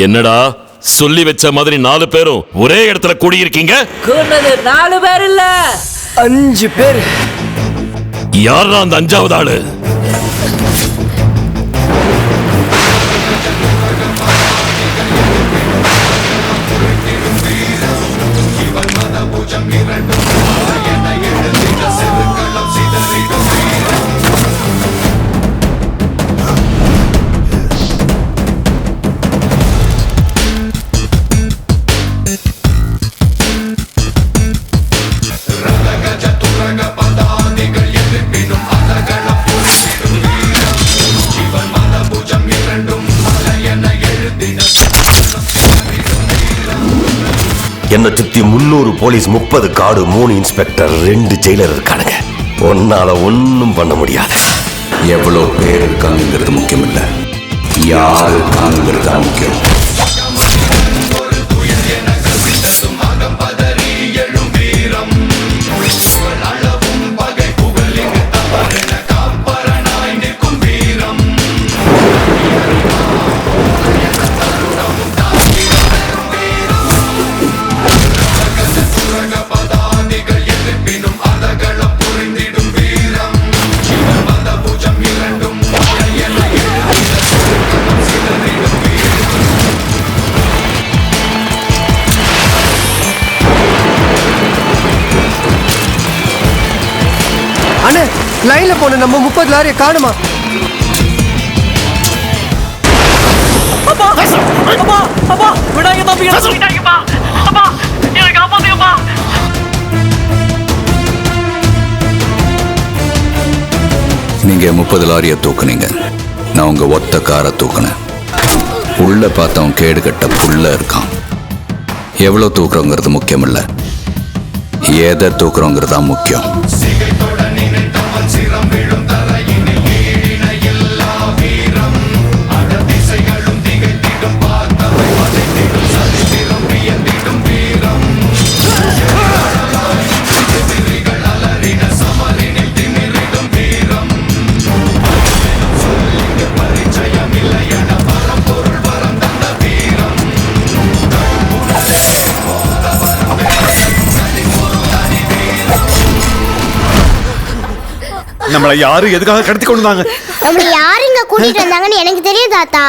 என்னடா சொல்லி வச்ச மாதிரி 4 பேரும் ஒரே இடத்துல கூடியிருக்கீங்க? 4 பேர் இல்ல 5 பேர். யாரா அந்த 5வது ஆளு? என்ன சுத்தி 300 போலீஸ், 30 காடு, 3 இன்ஸ்பெக்டர், 2 ஜெயிலர் இருக்கானுங்க. ஒன்னால ஒன்னும் பண்ண முடியாது. எவ்வளவு பேர் இருக்காங்கிறது முக்கியம் இல்ல, யார் இருக்காங்கிறது தான் முக்கியம். அண்ணே, லைன்ல போன நம்ம 30 லாரியை காணுமா? அப்பா அப்பா அப்பா விடாங்க தம்பி, விடாங்கப்பா. அப்பா என்ன காப்பாத்துங்கப்பா. நீங்க 30 லாரியை தூக்குனீங்க, நான் உங்க ஒத்த காரை தூக்குனேன். உள்ள பார்த்தவன் கேடு கட்ட புள்ள இருக்கான். எவ்வளவு தூக்குறோங்கிறது முக்கியம் இல்ல, எதை தூக்குறோங்கிறது தான் முக்கியம். நம்மளை யாரு எதுக்காக கடத்தி கொண்டு வந்தாங்க? நம்மளை யாரு இங்க கூட்டிட்டு வந்தாங்கன்னு எனக்கு தெரியும் தாத்தா.